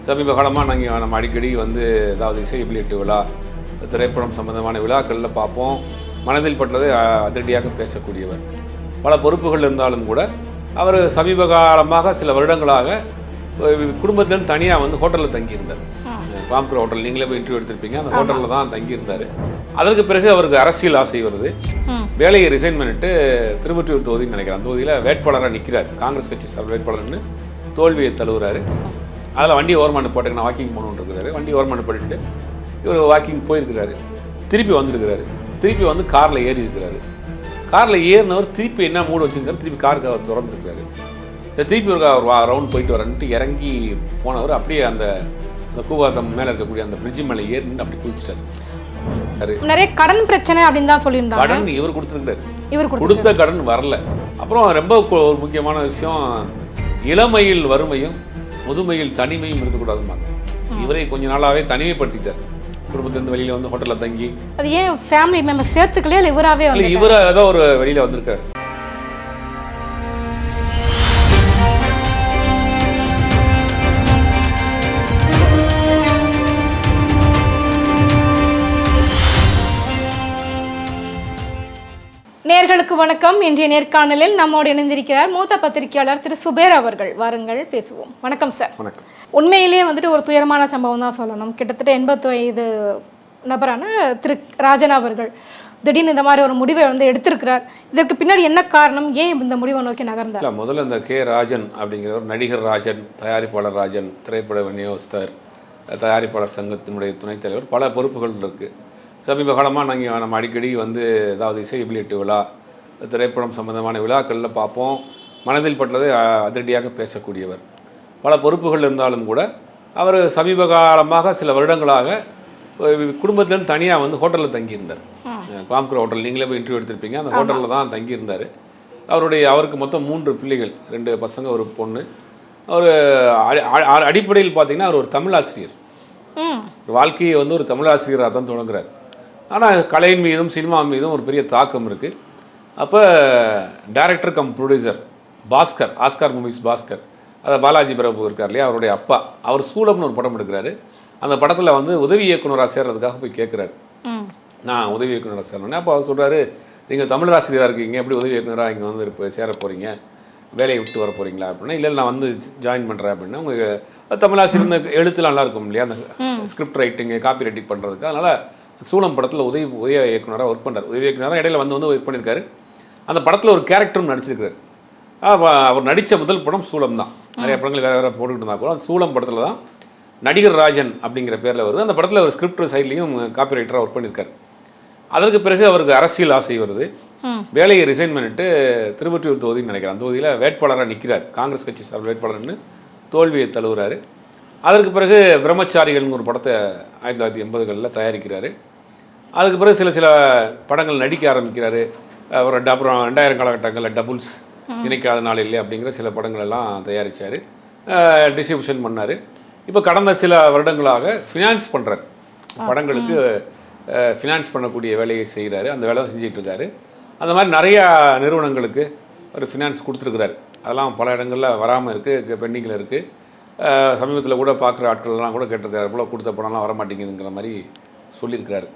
சமீப காலமாக நம்ம அடிக்கடி வந்து ஏதாவது இசை வெளியீட்டு விழா, திரைப்படம் சம்பந்தமான விழாக்களில் பார்ப்போம். மனதில் பட்டதை அதிரடியாக பேசக்கூடியவர். பல பொறுப்புகள் இருந்தாலும் கூட அவர் சமீப காலமாக சில வருடங்களாக குடும்பத்திலேருந்து தனியாக வந்து ஹோட்டலில் தங்கியிருந்தார். பாம்கர் ஹோட்டல், நீங்களே போய் இன்டர்வியூ எடுத்திருப்பீங்க. அந்த ஹோட்டலில் தான் தங்கியிருந்தார். அதற்கு பிறகு அவருக்கு அரசியல் ஆசை வருது. வேலையை ரிசைன் பண்ணிட்டு திருவொற்றியூர் தொகுதின்னு நினைக்கிறேன், அந்த தொகுதியில் வேட்பாளராக நிற்கிறார். காங்கிரஸ் கட்சி சார்பில் வேட்பாளர்னு தோல்வியை தழுவுறாரு. அதில் வண்டி ஓரமானு போட்டுக்கு நான் வாக்கிங் போகணுன்னு இருக்கிறாரு. வண்டி ஓரமானு போட்டுட்டு இவர் வாக்கிங் போயிருக்கிறாரு. திருப்பி வந்திருக்கிறாரு. திருப்பி வந்து காரில் ஏறி இருக்கிறாரு. காரில் ஏறினவர் திருப்பி என்ன மூடு வச்சுருந்தாரு, திருப்பி காருக்கு அவர் திறந்துருக்கிறாரு. திருப்பி ஒரு ரவுண்ட் போயிட்டு வரன்ட்டு இறங்கி போனவர் அப்படியே அந்த கூவாத்தம் மேலே இருக்கக்கூடிய அந்த பிரிட்ஜ் மேலே ஏறின்னு அப்படி குதிச்சிட்டாரு. நிறைய கடன் பிரச்சனை அப்படின்னு தான் சொல்லியிருந்தாங்க. கடன் இவர் கொடுத்துருக்காரு. இவர் கொடுத்த கடன் வரல. அப்புறம் ரொம்ப ஒரு முக்கியமான விஷயம், இளமையில் வறுமையும் முதுமையில் தனிமையும் இருக்கக்கூடாதுமாங்க. இவரை கொஞ்ச நாளாகவே தனிமைப்படுத்திட்டார். குடும்பத்திலிருந்து வெளியில் வந்து ஹோட்டலில் தங்கி, அது ஏன் ஃபேமிலி மெம்பர் சேர்த்துக்கலையே இல்லை இவராகவே வந்து இவரை ஏதோ ஒரு வெளியில் வந்திருக்காரு. நேயர்களுக்கு வணக்கம். இன்றைய நேர்காணலில் நம்மோடு இணைந்திருக்கிறார் மூத்த பத்திரிகையாளர் திரு சுபேர் அவர்கள். வாருங்கள் பேசுவோம். வணக்கம் சார். வணக்கம். உண்மையிலேயே வந்துட்டு ஒரு துயரமான சம்பவம் தான் சொல்லணும். கிட்டத்தட்ட 80 வயது நபரான திரு ராஜன் அவர்கள் திடீர்னு இந்த மாதிரி ஒரு முடிவை வந்து எடுத்திருக்கிறார். இதற்கு பின்னாடி என்ன காரணம், ஏன் இந்த முடிவை நோக்கி நகர்ந்தார்? முதல்ல இந்த கே ராஜன் அப்படிங்கிறவர், நடிகர் ராஜன், தயாரிப்பாளர் ராஜன், திரைப்பட விநியோகஸ்தர், தயாரிப்பாளர் சங்கத்தினுடைய துணைத் தலைவர், பல பொறுப்புகள் இருக்குது. சமீப காலமாக நம்ம அடிக்கடி வந்து ஏதாவது இசை வெளியீட்டு விழா, திரைப்படம் சம்பந்தமான விழாக்களில் பார்ப்போம். மனதில் பட்டதை அதிரடியாக பேசக்கூடியவர். பல பொறுப்புகள் இருந்தாலும் கூட அவர் சமீப காலமாக சில வருடங்களாக குடும்பத்திலேருந்து தனியாக வந்து ஹோட்டலில் தங்கியிருந்தார். பாம்கர் ஹோட்டல், நீங்களே போய் இன்டர்வியூ எடுத்திருப்பீங்க. அந்த ஹோட்டலில் தான் தங்கியிருந்தார். அவருக்கு மொத்தம் 3 பிள்ளைகள், 2 பசங்க, ஒரு பொண்ணு. அவர் அடிப்படையில் பார்த்திங்கன்னா அவர் ஒரு தமிழ் ஆசிரியர். வாழ்க்கையை வந்து ஒரு தமிழ் ஆசிரியராக தான் தொடங்குறார். ஆனால் கலையின் மீதும் சினிமா மீதும் ஒரு பெரிய தாக்கம் இருக்குது. அப்போ director come producer Bhaskar, Oscar movies Bhaskar, அதை பாலாஜி பிரபு இருக்கார் இல்லையா, அவருடைய அப்பா, அவர் சூலம்னு ஒரு படம் எடுக்கிறாரு. அந்த படத்தில் வந்து உதவி இயக்குனராக சேர்றதுக்காக போய் கேட்குறாரு, நான் உதவி இயக்குனராக சேரணுன்னே. அப்போ அவர் சொல்கிறாரு, நீங்கள் தமிழ் ஆசிரியராக இருக்கீங்க, எப்படி உதவி இயக்குனராக இங்கே வந்து இப்போ சேர போகிறீங்க, வேலையை விட்டு வர போகிறீங்களா அப்படின்னா, இல்லை நான் வந்து ஜாயின் பண்ணுறேன் அப்படின்னா, உங்களுக்கு தமிழ் ஆசிரியர் எழுத்துலாம் நல்லா இருக்கும் இல்லையா, அந்த ஸ்கிரிப்ட் ரைட்டிங்கு, காப்பி ரைட்டிங் பண்ணுறதுக்கு. அதனால் சூலம் படத்தில் உதவி இயக்குனராக ஒர்க் பண்ணுறாரு. உதவி இயக்குனராக இடையில வந்து ஒர்க் பண்ணியிருக்காரு. அந்த படத்தில் ஒரு கேரக்டரும் நடிச்சிருக்காரு. அவர் நடித்த முதல் படம் சூலம் தான். நிறைய படங்கள் வேறு போட்டுக்கிட்டு இருந்தால் கூட அந்த சூலம் படத்தில் தான் நடிகர் ராஜன் அப்படிங்கிற பேரில் வருது. அந்த படத்தில் ஒரு ஸ்கிரிப்ட் சைட்லேயும் காப்பி ரைட்டராக ஒர்க் பண்ணியிருக்காரு. அதற்கு பிறகு அவருக்கு அரசியல் ஆசை வருது. வேலையை ரிசைன் பண்ணிட்டு திருவொற்றியூர் தொகுதின்னு நினைக்கிறேன், அந்த தொகுதியில் வேட்பாளராக நிற்கிறார். காங்கிரஸ் கட்சி சார்பில் வேட்பாளர்னு தோல்வியை தழுவுறாரு. அதற்கு பிறகு பிரம்மச்சாரிகள்னு ஒரு படத்தை 1980களில் தயாரிக்கிறாரு. அதுக்கு பிறகு சில படங்கள் நடிக்க ஆரம்பிக்கிறாரு. அப்புறம் 2000 காலகட்டங்களில் டபுள்ஸ், நினைக்காத நாள் இல்லை அப்படிங்கிற சில படங்கள் எல்லாம் தயாரித்தார், டிஸ்ட்ரிபியூஷன் பண்ணார். இப்போ கடந்த சில வருடங்களாக ஃபினான்ஸ் பண்ணுறார். படங்களுக்கு ஃபினான்ஸ் பண்ணக்கூடிய வேலையை செய்கிறாரு. அந்த வேலை செஞ்சுட்டு இருக்காரு. அந்த மாதிரி நிறையா நிறுவனங்களுக்கு ஒரு ஃபினான்ஸ் கொடுத்துருக்குறாரு. அதெல்லாம் பல இடங்களில் வராமல் இருக்குது, பெண்டிங்கில் இருக்குது. சமீபத்தில் கூட பார்க்குற ஆட்கள்லாம் கூட கேட்டிருக்காரு, போல் கொடுத்த படம்லாம் வரமாட்டேங்குதுங்கிற மாதிரி சொல்லியிருக்கிறாரு.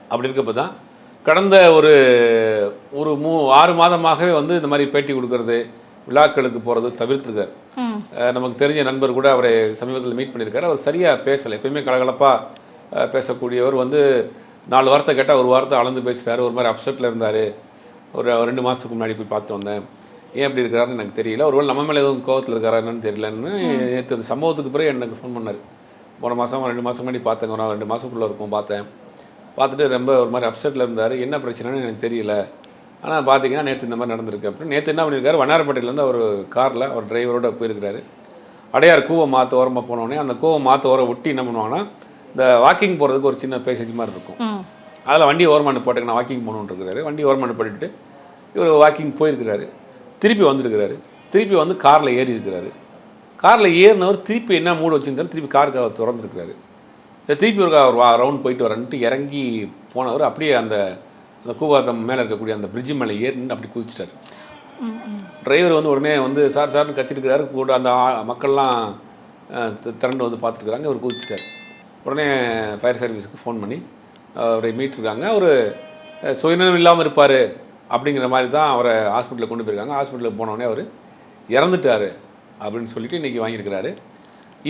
அப்படி இருக்கப்போ தான் கடந்த ஒரு 6 மாதமாகவே வந்து இந்த மாதிரி பேட்டி கொடுக்கறது, விழாக்களுக்கு போகிறது தவிர்த்துருக்கார். நமக்கு தெரிஞ்ச நண்பர் கூட அவரை சமீபத்தில் மீட் பண்ணியிருக்காரு. அவர் சரியாக பேசலை. எப்பயுமே கலகலப்பாக பேசக்கூடியவர் வந்து 4 வார்த்தை கேட்டால் ஒரு வார்த்தை அளந்து பேசுகிறாரு. ஒரு மாதிரி அப்செட்டில் இருந்தார். ஒரு 2 மாதத்துக்கு முன்னாடி போய் பார்த்து வந்தேன். ஏன் அப்படி இருக்கிறாருன்னு எனக்கு தெரியல. ஒருவேளை நம்ம மேலே எதுவும் கோவத்தில் இருக்காரா என்னன்னு தெரியலன்னு நேற்று அந்த சம்பவத்துக்கு பிறகு எனக்கு ஃபோன் பண்ணார். போன மாதம் 2 மாதம் முன்னாடி பார்த்தேங்க, நான் 2 மாதத்துக்குள்ளே இருக்கும் பார்த்தேன். பார்த்துட்டு ரொம்ப ஒரு மாதிரி அப்செட்டில் இருந்தார். என்ன பிரச்சனைன்னு எனக்கு தெரியல, ஆனால் பார்த்தீங்கன்னா நேற்று இந்த மாதிரி நடந்திருக்கு அப்படின்னு. நேற்று என்ன பண்ணியிருக்காரு, வண்ணாரப்பேட்டையிலேருந்து அவர் காரில் அவர் டிரைவரோட போயிருக்கிறாரு. அடையார் கூவை மாற்ற ஓரமாக போனோடனே அந்த கூவை மாற்ற ஓரம் ஒட்டி என்ன பண்ணுவாங்கன்னா, இந்த வாக்கிங் போகிறதுக்கு ஒரு சின்ன பேசேஜ் மாதிரி இருக்கும். அதில் வண்டி ஓரமானு போட்டுக்கு நான் வாக்கிங் போகணுன்னு இருக்கிறாரு. வண்டி ஓரமானு போட்டுட்டு இவர் வாக்கிங் போயிருக்கிறாரு. திருப்பி வந்திருக்கிறாரு. திருப்பி வந்து காரில் ஏறி இருக்கிறாரு. காரில் ஏறினவர் திருப்பி என்ன மூடு வச்சுருந்தாரு, திருப்பி காருக்கு அவர் திறந்துருக்கிறாரு. திருப்பி ஒரு ரவுண்ட் போயிட்டு வரன்ட்டு இறங்கி போனவர் அப்படியே அந்த கூவாத்தம் மேலே இருக்கக்கூடிய அந்த பிரிட்ஜ் மேலே ஏறின்னு அப்படி குதிச்சிட்டார். டிரைவர் வந்து உடனே வந்து சார்னு கத்திருக்கிறாரு. கூட அந்த மக்கள்லாம் திரண்டு வந்து பார்த்துருக்குறாங்க. அவர் குதிச்சிட்டார். உடனே ஃபயர் சர்வீஸுக்கு ஃபோன் பண்ணி அவரை மீட்டிருக்காங்க. அவர் சுயநலம் இல்லாமல் இருப்பார் அப்படிங்கிற மாதிரி தான் அவரை ஹாஸ்பிட்டலில் கொண்டு போயிருக்காங்க. ஹாஸ்பிட்டலுக்கு போனோடனே அவர் இறந்துட்டார் அப்படின்னு சொல்லிட்டு இன்றைக்கி வாங்கியிருக்கிறாரு.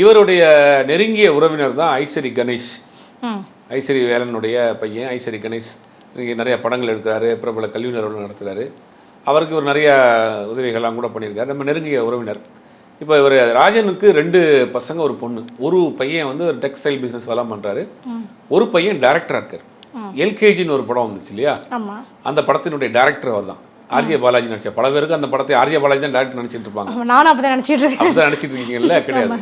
இவருடைய நெருங்கிய உறவினர் தான் ஐஸ்வரி கணேஷ். ஐஸ்வரி வேலனுடைய பையன் ஐஸ்வரி கணேஷ் இன்றைக்கி நிறைய படங்கள் எடுக்கிறாரு, பிரபல கல்வி நிறுவனம் நடத்துகிறாரு. அவருக்கு ஒரு நிறைய உதவிகள்லாம் கூட பண்ணியிருக்காரு, நம்ம நெருங்கிய உறவினர். இப்போ இவர் ராஜனுக்கு 2 பசங்க ஒரு பொண்ணு. ஒரு பையன் வந்து ஒரு டெக்ஸ்டைல் பிஸ்னஸ் எல்லாம் பண்ணுறாரு, ஒரு பையன் டைரக்டராக இருக்கார். எல்கேஜின்னு ஒரு படம் வந்துச்சு இல்லையா, அந்த படத்தினுடைய டைரக்டர் அவர் தான். ஆர்ஜே பாலாஜி நடிச்ச பல பேருக்கு அந்த படத்தை ஆர்ஜே பாலாஜி தான் டைரக்டர் நினச்சிட்டு இருப்பாங்க. நானும் அப்படி தான் நினச்சிட்டு இருக்கேன். அப்படி தான் நினச்சிட்டு இருக்கீங்கல்ல? கிடையாது.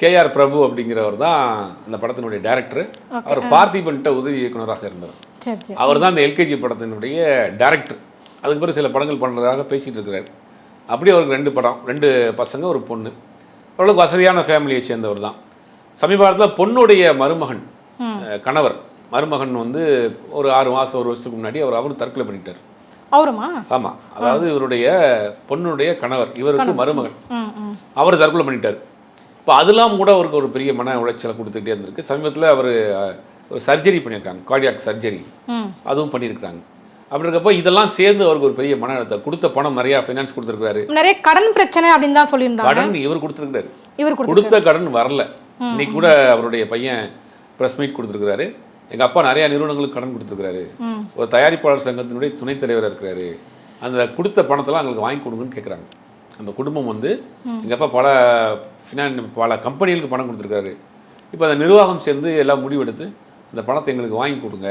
கேஆர் பிரபு அப்படிங்கிறவர் தான் அந்த படத்தினுடைய டைரக்டர். அவர் பார்த்திபன்ட்ட உதவி இயக்குனராக இருந்தவர். அவர் தான் அந்த எல்கேஜி படத்தினுடைய டைரக்டர். அதுக்கு பிறகு சில படங்கள் பண்ணுறதாக பேசிகிட்டு இருக்கிறார். அப்படி அவருக்கு 2 படம், 2 பசங்க ஒரு பொண்ணு. ஓரளவுக்கு வசதியான ஃபேமிலியை சேர்ந்தவர் தான். சமீபத்தில் பொண்ணுடைய மருமகன் கணவர் மருமகன் வந்து ஒரு 6 மாதம் 1 வருஷத்துக்கு முன்னாடி அவரும் தற்கொலை பண்ணிட்டார். அவருமா? ஆமாம், அதாவது இவருடைய பொண்ணுடைய கணவர், இவருக்கு மருமகன், அவர் தற்கொலை பண்ணிட்டார். இப்போ அதெல்லாம் கூட அவருக்கு ஒரு பெரிய மன உளைச்சலை கொடுத்துக்கிட்டே இருந்திருக்கு. சமீபத்தில் அவர் ஒரு சர்ஜரி பண்ணியிருக்காங்க, கார்டியாக் சர்ஜரி, அதுவும் பண்ணியிருக்காங்க. அப்படி இருக்கப்போ இதெல்லாம் சேர்ந்து அவருக்கு ஒரு பெரிய மன அழுத்தம். கொடுத்த பணம் நிறையா ஃபைனான்ஸ் கொடுத்துருக்காரு. நிறைய கடன் பிரச்சனை அப்படின்னு தான் சொல்லியிருந்தாங்க. கடன் இவர் கொடுத்துருக்காரு, கொடுத்த கடன் வரல. இன்னைக்கு கூட அவருடைய பையன் ப்ரெஸ் மீட் கொடுத்துருக்காரு. எங்கள் அப்பா நிறையா நிறுவனங்களுக்கு கடன் கொடுத்துருக்காரு, ஒரு தயாரிப்பாளர் சங்கத்தினுடைய துணைத் தலைவராக இருக்கிறாரு, அந்த கொடுத்த பணத்தெல்லாம் எங்களுக்கு வாங்கி கொடுங்கன்னு கேட்குறாங்க. அந்த குடும்பம் வந்து எங்கள் அப்பா பல கம்பெனிகளுக்கு பணம் கொடுத்துருக்காரு. இப்போ அந்த நிர்வாகம் சேர்ந்து எல்லாம் முடிவெடுத்து அந்த பணத்தை எங்களுக்கு வாங்கி கொடுங்க,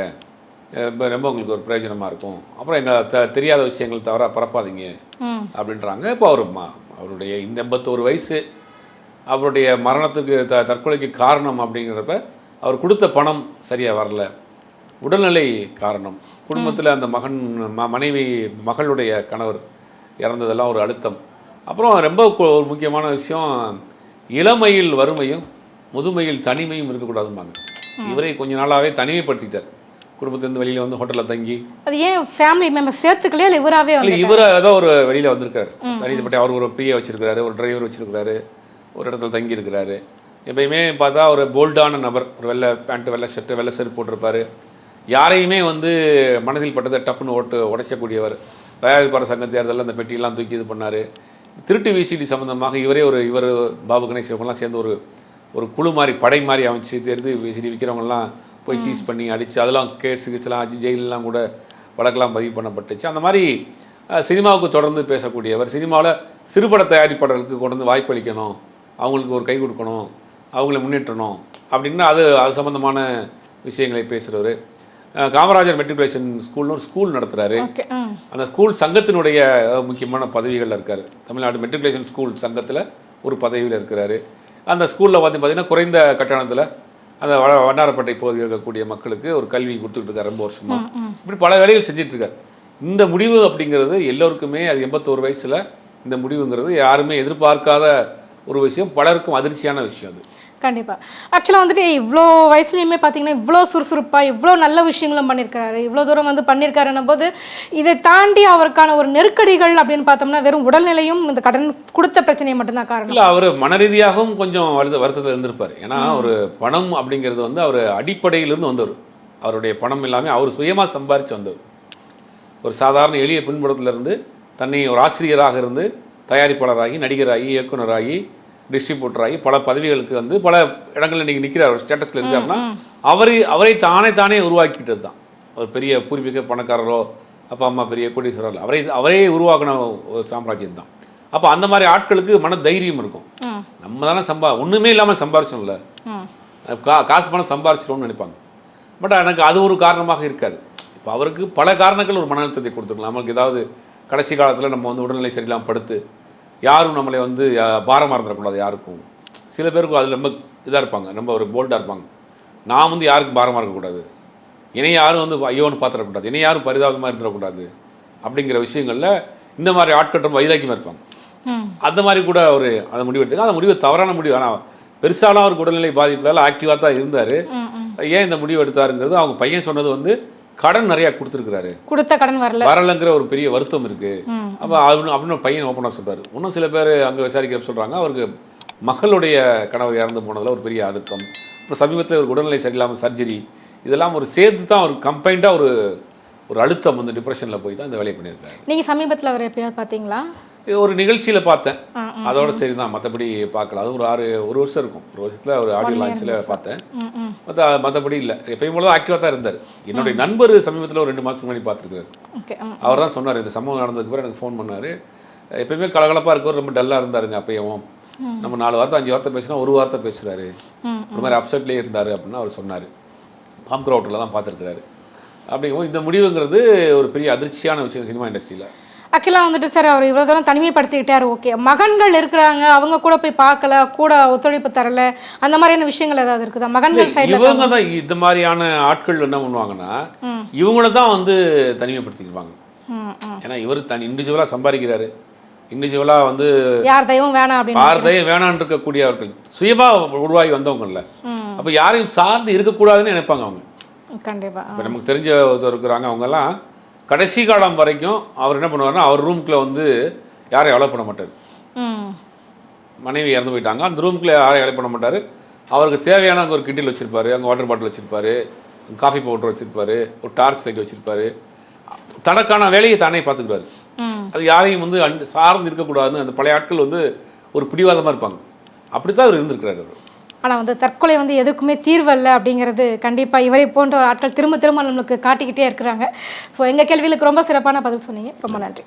ரொம்ப உங்களுக்கு ஒரு பிரயோஜனமாக இருக்கும், அப்புறம் எங்கள் தெரியாத விஷயங்கள் தவிர பரப்பாதீங்க அப்படின்றாங்க. இப்போ அவருடைய இந்த 81 வயசு, அவருடைய மரணத்துக்கு தற்கொலைக்கு காரணம் அப்படிங்கிறப்ப அவர் கொடுத்த பணம் சரியாக வரல, உடல்நிலை காரணம், குடும்பத்தில் அந்த மனைவி மகளுடைய கணவர் இறந்ததெல்லாம் ஒரு அழுத்தம். அப்புறம் ரொம்ப ஒரு முக்கியமான விஷயம், இளமையில் வறுமையும் முதுமையில் தனிமையும் இருக்கக்கூடாதும்பாங்க. இவரை கொஞ்ச நாளாகவே தனிமைப்படுத்திட்டார். குடும்பத்திலேருந்து வெளியில் வந்து ஹோட்டலில் தங்கி, அது ஏன் ஃபேமிலி மெம்பர் சேர்த்துக்கலையே இல்லை இவராகவே? இல்லை, இவர் ஏதோ ஒரு வெளியில் வந்திருக்காரு, தனிப்பட்ட. அவர் ஒரு பிஏ வச்சுருக்கிறாரு, ஒரு டிரைவர் வச்சுருக்கிறாரு, ஒரு இடத்துல தங்கி இருக்கிறாரு. எப்பயுமே பார்த்தா ஒரு போல்டான நபர், ஒரு வெள்ளை பேண்ட்டு, வெள்ளை ஷர்ட்டு, வெள்ளை செருப்பு போட்டிருப்பார். யாரையுமே வந்து மனதில் பட்டதை டப்புன்னு உடைச்சக்கூடியவர். தயாரிப்பாளர் சங்க தேர்தலில் அந்த பெட்டியெல்லாம் தூக்கி இது பண்ணார். திருட்டு விசிடி சம்மந்தமாக இவர் பாபு கணேஷ் இவங்கெல்லாம் சேர்ந்து ஒரு குழு மாதிரி, படை மாதிரி அமைச்சு தேர்ந்து விசிடி விற்கிறவங்கலாம் போய் சீஸ் பண்ணி அடித்து அதெல்லாம் கேஸ்லாம் ஆச்சு, ஜெயிலெலாம் கூட வழக்கெல்லாம் பதிவு பண்ணப்பட்டுச்சு. அந்த மாதிரி சினிமாவுக்கு தொடர்ந்து பேசக்கூடியவர். சினிமாவில் சிறுபட தயாரிப்பாளர்களுக்கு கொண்டு வந்து வாய்ப்பு அளிக்கணும், அவங்களுக்கு ஒரு கை கொடுக்கணும், அவங்கள முன்னேற்றணும் அப்படின்னு அது சம்மந்தமான விஷயங்களை பேசுகிறவர். காமராஜர் மெட்ரிகுலேஷன் ஸ்கூல்னு ஒரு ஸ்கூல் நடத்துகிறாரு. அந்த ஸ்கூல் சங்கத்தினுடைய முக்கியமான பதவிகளில் இருக்கார். தமிழ்நாடு மெட்ரிகுலேஷன் ஸ்கூல் சங்கத்தில் ஒரு பதவியில் இருக்கிறாரு. அந்த ஸ்கூலில் பார்த்தீங்கன்னா குறைந்த கட்டணத்தில் அந்த வண்ணாரப்பேட்டை பகுதியில் இருக்கக்கூடிய மக்களுக்கு ஒரு கல்வி கொடுத்துட்டு இருக்காரு ரொம்ப வருஷமாக. இப்படி பல வேலைகள் செஞ்சிட்ருக்கார். இந்த முடிவு அப்படிங்கிறது எல்லோருக்குமே, அது 81 வயசில் இந்த முடிவுங்கிறது யாருமே எதிர்பார்க்காத ஒரு விஷயம், பலருக்கும் அதிர்ச்சியான விஷயம் அது. கண்டிப்பாக. ஆக்சுவலாக வந்துட்டு இவ்வளோ வயசுலையுமே பார்த்தீங்கன்னா இவ்வளோ சுறுசுறுப்பாக இவ்வளோ நல்ல விஷயங்களும் பண்ணியிருக்காரு, இவ்வளோ தூரம் வந்து பண்ணியிருக்காருன்னும் போது இதை தாண்டி அவருக்கான ஒரு நெருக்கடிகள் அப்படின்னு பார்த்தோம்னா வெறும் உடல்நிலையும் இந்த கடன் கொடுத்த பிரச்சனையை மட்டும்தான் காரணம் இல்லை. அவர் மன ரீதியாகவும் கொஞ்சம் வருத்தத்தில் இருந்திருப்பார். ஏன்னா ஒரு பணம் அப்படிங்கிறது வந்து அவர் அடிப்படையிலிருந்து வந்தவர். அவருடைய பணம் எல்லாமே அவர் சுயமாக சம்பாரித்து வந்தவர். ஒரு சாதாரண எளிய பின்புலத்திலிருந்து தன்னை ஒரு ஆசிரியராக இருந்து தயாரிப்பாளராகி, நடிகராகி, இயக்குனராகி, டிஸ்ட்ரிபியூட்டராகி பல பதவிகளுக்கு வந்து பல இடங்களில் இன்றைக்கி நிற்கிறார், ஒரு ஸ்டேட்டஸில் இருக்காருன்னா அவரை தானே உருவாக்கிட்டது தான். ஒரு பெரிய பூர்வீக பணக்காரரோ அப்பா அம்மா பெரிய கோடீஸ்வரர் அவரே உருவாக்கின ஒரு சாம்ராஜ்யம் தான். அப்போ அந்த மாதிரி ஆட்களுக்கு மன தைரியம் இருக்கும். நம்ம தானே ஒன்றுமே இல்லாமல் சம்பாரிச்சோம்ல, காசு பணம் சம்பாரிச்சிட்டோம்னு நினைப்பாங்க. பட் எனக்கு அது ஒரு காரணமாக இருக்காது. இப்போ அவருக்கு பல காரணங்கள் ஒரு மன அழுத்தத்தை கொடுத்துருக்கலாம். நம்மளுக்கு ஏதாவது கடைசி காலத்தில் நம்ம வந்து உடல்நிலை சரியில்லாமல் படுத்து யாரும் நம்மளை வந்து பாரமாக இருந்துடக்கூடாது யாருக்கும். சில பேருக்கு அதில் ரொம்ப இதாக இருப்பாங்க, ரொம்ப ஒரு போல்டாக இருப்பாங்க. நான் வந்து யாருக்கும் பாரமாக இருக்கக்கூடாது, என்னை யாரும் வந்து ஐயோன்னு பார்த்துடக்கூடாது, என்னை யாரும் பரிதாபமாக இருந்துடக்கூடாது அப்படிங்கிற விஷயங்களில் இந்த மாதிரி ஆட்கள் ரொம்ப வைராக்கியமாக இருப்பாங்க. அந்த மாதிரி கூட அவர் அந்த முடிவு எடுத்துங்க. அந்த முடிவு தவறான முடிவு. ஆனால் பெருசாலாம் அவருக்கு உடல்நிலை பாதிப்புனால ஆக்டிவாக தான் இருந்தார். ஏன் இந்த முடிவு எடுத்தாருங்கிறது அவங்க பையன் சொன்னது வந்து கடன் நிறையா கொடுத்துருக்குறாரு, கொடுத்த கடன் வரலங்கிற ஒரு பெரிய வருத்தம் இருக்குது. அப்போ அப்படின்னு பையன் ஓப்பனாக சொல்கிறாரு. இன்னும் சில பேர் அங்கே விசாரிக்கிற சொல்கிறாங்க அவருக்கு மகளுடைய கணவர் இறந்து போனதில் ஒரு பெரிய அழுத்தம், இப்போ சமீபத்தில் ஒரு உடல்நிலை சரியில்லாமல் சர்ஜரி, இதெல்லாம் ஒரு சேர்த்து தான் ஒரு கம்பைண்டாக ஒரு அழுத்தம் வந்து டிப்ரெஷனில் போய் தான் இந்த வேலையை பண்ணியிருக்காரு. நீங்கள் சமீபத்தில் அவர் எப்பயாவது பார்த்தீங்களா? இது ஒரு நிகழ்ச்சியில் பார்த்தேன், அதோட சரி தான், மற்றபடி பார்க்கல. அது ஒரு வருஷம் இருக்கும், ஒரு வருஷத்தில் ஒரு ஆடியோ லான்ச்சில் பார்த்தேன். மற்றபடி இல்லை, எப்பயும் போல தான் ஆக்டிவாக தான் இருந்தார். என்னுடைய நண்பர் சமீபத்தில் ஒரு 2 மாதத்துக்கு முன்னாடி பார்த்துருக்காரு. அவர் தான் சொன்னார், இந்த சம்பவம் நடந்ததுக்கு பிறகு எனக்கு ஃபோன் பண்ணார். எப்பயுமே கலகலப்பாக இருக்கவர், ரொம்ப டல்லாக இருந்தாருங்க அப்பயும். நம்ம 4 வார்த்தை 5 வார்த்தை பேசினா 1 வார்த்தை பேசுகிறாரு, ஒரு மாதிரி அப்செட்லேயே இருந்தார் அப்படின்னு அவர் சொன்னார். பாம்கர் ஹோட்டலில் தான் பார்த்துருக்கிறாரு. அப்படிங்கும்போது இந்த முடிவுங்கிறது ஒரு பெரிய அதிர்ச்சியான விஷயம் சினிமா இண்டஸ்ட்ரியில். ஆக்சுவலாக வந்துட்டு சார் அவர் இவ்வளோ தூரம் தனிமைப்படுத்திக்கிட்டார், ஓகே. மகன்கள் இருக்கிறாங்க, அவங்க கூட போய் பார்க்கல, கூட ஒத்துழைப்பு தரல, அந்த மாதிரியான விஷயங்கள் ஏதாவது இருக்குதா மகன்கள் சைடில்? இவங்க தான் இந்த மாதிரியான ஆட்கள் என்ன பண்ணுவாங்கன்னா, இவங்கள தான் வந்து தனிமைப்படுத்திக்குவாங்க. ஏன்னா இவர் இண்டிவிஜுவலாக சம்பாதிக்கிறாரு, இண்டிவிஜுவலாக வந்து யார் தெய்வம் வேணாம் அப்படின்னு யார் தெய்வம் வேணான்னு இருக்கக்கூடியவர்கள் சுயமாக உருவாகி வந்தவங்கல்ல. அப்போ யாரையும் சார்ந்து இருக்கக்கூடாதுன்னு நினைப்பாங்க அவங்க. கண்டிப்பாக. இப்போ நமக்கு தெரிஞ்ச ஒருத்தர் இருக்கிறாங்க, அவங்கெல்லாம் கடைசி காலம் வரைக்கும் அவர் என்ன பண்ணுவார்னா, அவர் ரூமுக்குள்ளே வந்து யாரையும் அலோ பண்ண மாட்டார். மனைவி இறந்து போயிட்டாங்க, அந்த ரூமுக்குள்ளே யாரையும் அலோ பண்ண மாட்டார். அவருக்கு தேவையான அங்கே ஒரு கிண்டில் வச்சுருப்பாரு, அங்கே வாட்டர் பாட்டில் வச்சுருப்பாரு, காஃபி பவுடர் வச்சுருப்பாரு, ஒரு டார்ச் லைட் வச்சுருப்பாரு. தனக்கான வேலையை தானே பார்த்துக்குவார். அது யாரையும் வந்து சார்ந்து இருக்கக்கூடாதுன்னு அந்த பழைய ஆட்கள் வந்து ஒரு பிடிவாதமாக இருப்பாங்க. அப்படி தான் அவர் இருந்திருக்கிறார். அவர் ஆனால் வந்து தற்கொலை வந்து எதுக்குமே தீர்வல்ல அப்படிங்கிறது கண்டிப்பாக இவரை போன்ற ஆட்கள் திரும்ப திரும்ப நம்மளுக்கு காட்டிக்கிட்டே இருக்கிறாங்க. ஸோ எங்கள் கேள்விகளுக்கு ரொம்ப சிறப்பான பதில் சொன்னீங்க, ரொம்ப நன்றி.